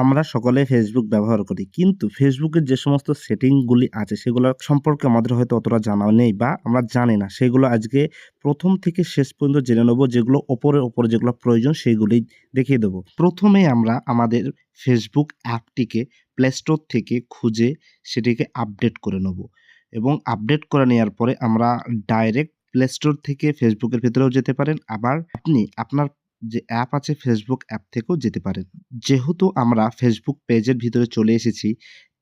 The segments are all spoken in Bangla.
আমরা সকলে ফেসবুক ব্যবহার করি। কিন্তু ফেসবুকের যে সমস্ত সেটিংগুলি আছে সেগুলো সম্পর্কে আমাদের হয়তো অতটা জানা নেই বা আমরা জানি না। সেগুলো আজকে ১ম থেকে শেষ পর্যন্ত জেনে নেব। যেগুলো ওপরে যেগুলো প্রয়োজন সেগুলোই দেখিয়ে দেব। ১ম এ আমরা আমাদের ফেসবুক অ্যাপটিকে প্লে স্টোর থেকে খুঁজে সেটিকে আপডেট করে নেব এবং আপডেট করে নেওয়ার পরে আমরা ডাইরেক্ট প্লে স্টোর থেকে ফেসবুকের ভেতরেও যেতে পারেন। আবার আপনি আপনার যে অ্যাপ আছে ফেসবুক অ্যাপ থেকেও যেতে পারেন। যেহেতু আমরা ফেসবুক পেজের ভিতরে চলে এসেছি,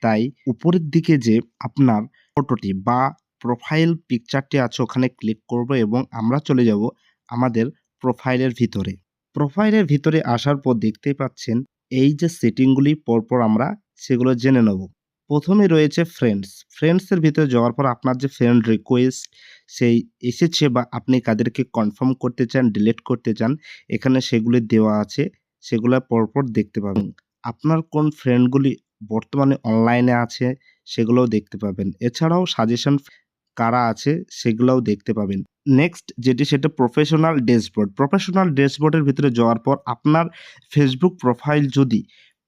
তাই উপরের দিকে যে আপনার ফটোটি বা প্রোফাইল পিকচারটি আছে ওখানে ক্লিক করব এবং আমরা চলে যাব আমাদের প্রোফাইলের ভিতরে। প্রোফাইলের ভিতরে আসার পর দেখতেই পাচ্ছেন এই যে সেটিংগুলি পরপর আমরা সেগুলো জেনে নেব। ১ম এ রয়েছে ফ্রেন্ডস। ফ্রেন্ডসের ভিতরে যাওয়ার পর আপনার যে ফ্রেন্ড রিকোয়েস্ট সেই এসেছে বা আপনি কাদেরকে কনফার্ম করতে চান, ডিলিট করতে চান, এখানে সেগুলি দেওয়া আছে। সেগুলা পরপর দেখতে পাবেন। আপনার কোন ফ্রেন্ডগুলি বর্তমানে অনলাইনে আছে সেগুলোও দেখতে পাবেন। এছাড়াও সাজেশন কারা আছে সেগুলাও দেখতে পাবেন। নেক্সট যেটি সেটা প্রফেশনাল ড্যাশবোর্ড। প্রফেশনাল ড্যাশবোর্ডের ভিতরে যাওয়ার পর আপনার ফেসবুক প্রোফাইল যদি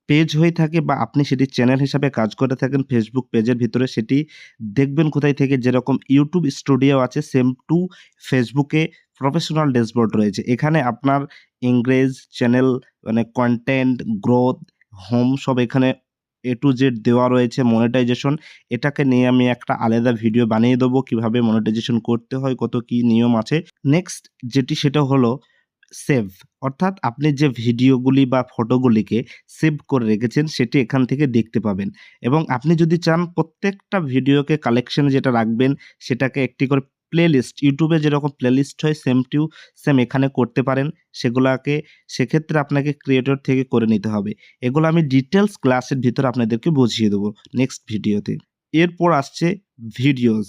পেজ হয়ে থাকে বা আপনি সেটি চ্যানেল হিসাবে কাজ করে থাকেন ফেসবুক পেজের ভিতরে সেটি দেখবেন কোথায় থেকে যেরকম ইউটিউব স্টুডিও আছে সেম টু ফেসবুকে প্রফেশনাল ড্যাশবোর্ড রয়েছে। এখানে আপনার এংগেজ চ্যানেল মানে কনটেন্ট, গ্রোথ, হোম সব এখানে A to Z দেওয়া রয়েছে। মনিটাইজেশন এটাকে নিয়ে আমি একটা আলাদা ভিডিও বানিয়ে দেবো কিভাবে মনিটাইজেশন করতে হয়, কত কি নিয়ম আছে। নেক্সট যেটি সেটা হলো সেভ অর্থাৎ আপনি যে ভিডিওগুলি বা ফটোগুলিকে সেভ করে রেখেছেন সেটি এখান থেকে দেখতে পাবেন এবং আপনি যদি চান প্রত্যেকটা ভিডিওকে কালেকশনে যেটা রাখবেন সেটাকে একটি করে প্লেলিস্ট ইউটিউবে যেরকম প্লেলিস্ট হয় সেম এখানে করতে পারেন সেগুলাকে সেক্ষেত্রে আপনাকে ক্রিয়েটর থেকে করে নিতে হবে। এগুলো আমি ডিটেলস ক্লাসের ভিতরে আপনাদেরকে বুঝিয়ে দেবো নেক্সট ভিডিওতে। এরপর আসছে ভিডিওস।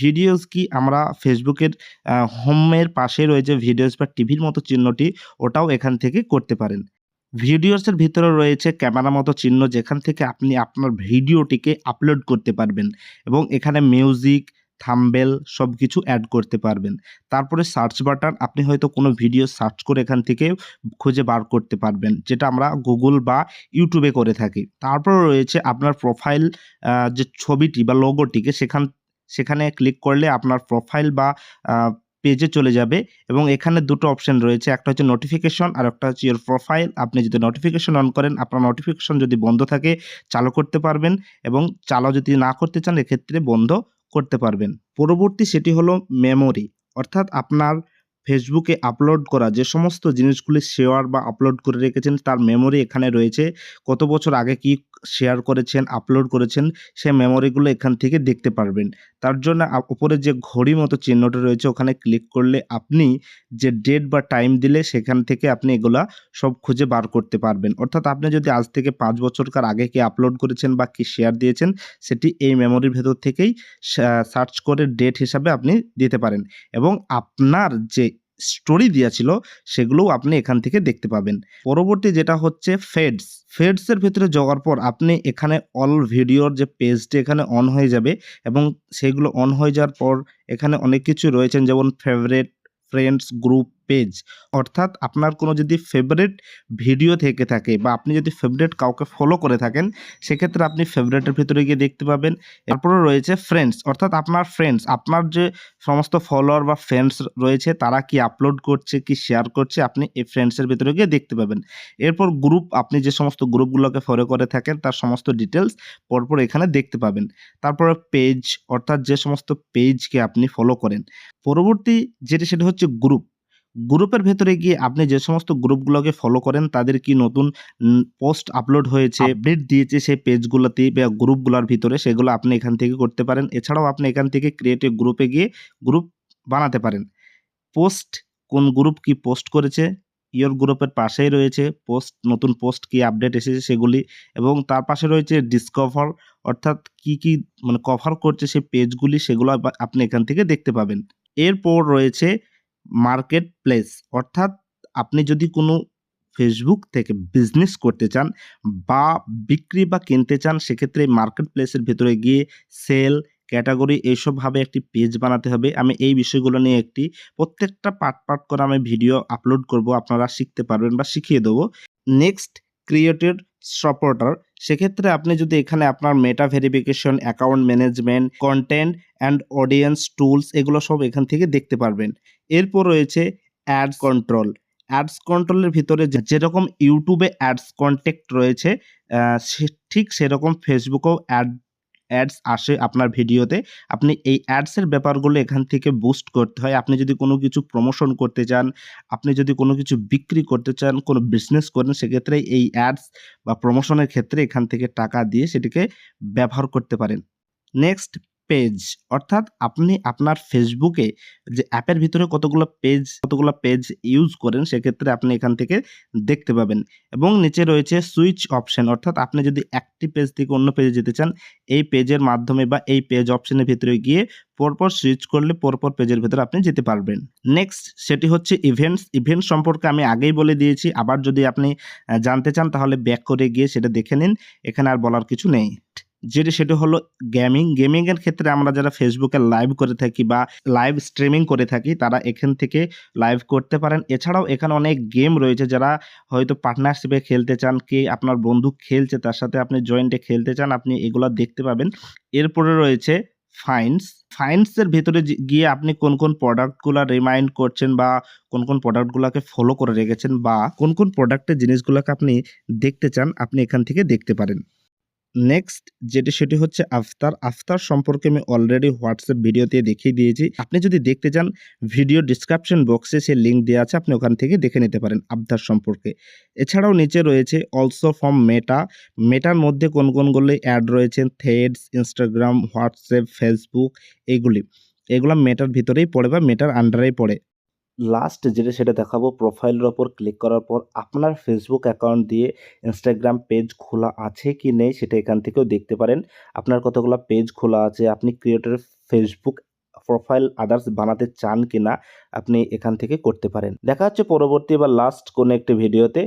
ভিডিওস কি আমরা ফেসবুকের হোমের পাশে রয়েছে ভিডিওস বা টিভির মতো চিহ্নটি ওটাও এখান থেকে করতে পারেন। ভিডিওসের ভিতরে রয়েছে ক্যামেরা মতো চিহ্ন যেখান থেকে আপনি আপনার ভিডিওটিকে আপলোড করতে পারবেন এবং এখানে মিউজিক, থাম্বনেল সবকিছু এড করতে পারবেন। তারপরে সার্চ বাটন আপনি হয়তো কোনো ভিডিও সার্চ করে এখান থেকে খুঁজে বার করতে পারবেন যেটা আমরা গুগল বা ইউটিউবে করে থাকি। তারপরে রয়েছে আপনার প্রোফাইল যে ছবিটি বা লোগোটিকে সেখানে ক্লিক করলে আপনার প্রোফাইল বা আ পেজে চলে যাবে এবং এখানে ২ টো অপশন রয়েছে। একটা হচ্ছে নোটিফিকেশন আর একটা হচ্ছে ইওর প্রোফাইল। আপনি যদি নোটিফিকেশন অন করেন, আপনার নোটিফিকেশন যদি বন্ধ থাকে চালু করতে পারবেন এবং চালু যদি না করতে চান এক্ষেত্রে বন্ধ করতে পারবেন। পরবর্তী সেটি হলো মেমোরি অর্থাৎ আপনার ফেসবুকে আপলোড করা যে সমস্ত জিনিসগুলি শেয়ার বা আপলোড করে রেখেছেন তার মেমোরি এখানে রয়েছে। কত বছর আগে কি শেয়ার করেছেন, আপলোড করেছেন সে মেমোরিগুলো এখান থেকে দেখতে পারবেন। তার জন্য উপরে যে ঘড়ি মতো চিহ্নটা রয়েছে ওখানে ক্লিক করলে আপনি যে ডেট বা টাইম দিলে সেখান থেকে আপনি এগুলা সব খুঁজে বার করতে পারবেন। অর্থাৎ আপনি যদি আজ থেকে ৫ বছরকার আগে কি আপলোড করেছেন বা কি শেয়ার দিয়েছেন সেটি এই মেমোরির ভেতর থেকেই সার্চ করে ডেট হিসাবে আপনি দিতে পারেন এবং আপনার যে স্টোরি দেয়া ছিল সেগুলোও আপনি এখান থেকে দেখতে পাবেন। পরবর্তী যেটা হচ্ছে ফেডস। ফেডস এর ভেতরে যাওয়ার পর আপনি এখানে অল ভিডিওর যে পেজটি এখানে অন হয়ে যাবে এবং সেগুলো অন হয়ে যাওয়ার পর এখানে অনেক কিছু রয়েছেন যেমন ফেভারিট, ফ্রেন্ডস, গ্রুপ, পেজ অর্থাৎ আপনার কোনো যদি ফেভারিট ভিডিও থেকে থাকে বা আপনি যদি ফেভারিট কাউকে ফলো করে থাকেন সেক্ষেত্রে আপনি ফেভারিটের ভিতরে গিয়ে দেখতে পাবেন। এরপরে রয়েছে ফ্রেন্ডস অর্থাৎ আপনার ফ্রেন্ডস আপনার যে সমস্ত ফলোয়ার বা ফ্রেন্ডস রয়েছে তারা কি আপলোড করছে, কি শেয়ার করছে আপনি এই ফ্রেন্ডসের ভিতরে গিয়ে দেখতে পাবেন। এরপর গ্রুপ আপনি যে সমস্ত গ্রুপগুলোকে ফলো করে থাকেন তার সমস্ত ডিটেইলস পরপর এখানে দেখতে পাবেন। তারপরে পেজ অর্থাৎ যে সমস্ত পেজকে আপনি ফলো করেন। পরবর্তী যেটি সেটা হচ্ছে গ্রুপ। গ্রুপের ভেতরে গিয়ে আপনি যে সমস্ত গ্রুপগুলোকে ফলো করেন তাদের কি নতুন পোস্ট আপলোড হয়েছে, আপডেট দিয়েছে সেই পেজগুলোতে বা গ্রুপগুলোর ভিতরে সেগুলো আপনি এখান থেকে করতে পারেন। এছাড়াও আপনি এখান থেকে ক্রিয়েট এ গ্রুপে গিয়ে গ্রুপ বানাতে পারেন। পোস্ট কোন গ্রুপ কি পোস্ট করেছে, ইওর গ্রুপের পাশেই রয়েছে নতুন পোস্ট কি আপডেট এসেছে সেগুলি এবং তার পাশে রয়েছে ডিসকভার অর্থাৎ কি মানে কভার করছে সেই পেজগুলি সেগুলো আপনি এখান থেকে দেখতে পাবেন। এরপর রয়েছে মার্কেট প্লেস অর্থাৎ আপনি যদি কোনো ফেসবুক থেকে বিজনেস করতে চান বা বিক্রি বা কিনতে চান সেক্ষেত্রে মার্কেট প্লেসের ভেতরে গিয়ে সেল, ক্যাটাগরি এইসবভাবে একটি পেজ বানাতে হবে। আমি এই বিষয়গুলো নিয়ে প্রত্যেকটা পার্ট করে আমি ভিডিও আপলোড করব। আপনারা শিখতে পারবেন বা শিখিয়ে দেবো। নেক্সট ক্রিয়েটেড সাপোর্টার, সেক্ষেত্রে আপনি যদি এখানে আপনার Meta verification, account management, content and audience tools এগুলো সব এখান থেকে দেখতে পারবেন। এরপর রয়েছে অ্যাডস কন্ট্রোল। অ্যাডস কন্ট্রোলের ভিতরে যেরকম ইউটিউবে অ্যাডস কনটেক্ট রয়েছে ঠিক সেরকম ফেসবুকেও অ্যাডস আসে আপনার ভিডিওতে। আপনি এই অ্যাডসের ব্যাপারগুলো এখান থেকে বুস্ট করতে হয়। আপনি যদি কোনো কিছু প্রমোশন করতে চান, আপনি যদি কোনো কিছু বিক্রি করতে চান, কোনো বিজনেস করেন, সেক্ষেত্রে এই অ্যাডস বা প্রমোশনের ক্ষেত্রে এখান থেকে টাকা দিয়ে সেটিকে ব্যবহার করতে পারেন। নেক্সট পেজ, অর্থাৎ আপনি আপনার ফেসবুকে যে অ্যাপের ভিতরে কতগুলো পেজ ইউজ করেন, সেক্ষেত্রে আপনি এখান থেকে দেখতে পাবেন। এবং নিচে রয়েছে সুইচ অপশন, অর্থাৎ আপনি যদি একটি পেজ থেকে অন্য পেজে যেতে চান, এই পেজের মাধ্যমে বা এই পেজ অপশনের ভিতরে গিয়ে পরপর সুইচ করলে পরপর পেজের ভিতরে আপনি যেতে পারবেন। নেক্সট সেটি হচ্ছে ইভেন্টস সম্পর্কে আমি আগেই বলে দিয়েছি। আবার যদি আপনি জানতে চান তাহলে ব্যাক করে গিয়ে সেটা দেখে নিন, এখানে আর বলার কিছু নেই। সেটা হলো গেমিংয়ের ক্ষেত্রে আমরা যারা ফেসবুকে লাইভ করে থাকি বা লাইভ স্ট্রিমিং করে থাকি, তারা এখান থেকে লাইভ করতে পারেন। এছাড়াও এখানে অনেক গেম রয়েছে, যারা হয়তো পার্টনারশিপে খেলতে চান, কে আপনার বন্ধু খেলছে তার সাথে আপনি জয়েন্টে খেলতে চান, আপনি এগুলা দেখতে পাবেন। এরপরে রয়েছে ফাইন্ডসের ভেতরে গিয়ে আপনি কোন প্রোডাক্টগুলা রিমাইন্ড করছেন বা কোন প্রোডাক্টগুলাকে ফলো করে রেখেছেন বা কোন প্রোডাক্টের জিনিসগুলাকে আপনি দেখতে চান, আপনি এখান থেকে দেখতে পারেন। নেক্সট সেটি হচ্ছে আফতার সম্পর্কে আমি অলরেডি হোয়াটসঅ্যাপ ভিডিওতে দেখিয়ে দিয়েছি। আপনি যদি দেখতে চান ভিডিও ডেসক্রিপশন বক্সে সে লিঙ্ক দেওয়া আছে, আপনি ওখান থেকে দেখে নিতে পারেন আফতার সম্পর্কে। এছাড়াও নিচে রয়েছে অলসো ফ্রম মেটার মধ্যে কোনগুলো অ্যাড রয়েছে, থ্রেডস, ইনস্টাগ্রাম, হোয়াটসঅ্যাপ, ফেসবুক, এগুলা মেটার ভিতরেই পড়ে বা মেটার আন্ডারেই পড়ে। লাস্ট সেটা দেখাবো, প্রোফাইলের ওপর ক্লিক করার পর আপনার ফেসবুক অ্যাকাউন্ট দিয়ে ইনস্টাগ্রাম পেজ খোলা আছে কি নেই সেটা এখান থেকেও দেখতে পারেন। আপনার কতগুলো পেজ খোলা আছে, আপনি ক্রিয়েটরের ফেসবুক প্রোফাইল আদার্স বানাতে চান কিনা, আপনি এখান থেকে করতে পারেন। দেখা হচ্ছে পরবর্তী বা লাস্ট কোনো একটি ভিডিওতে।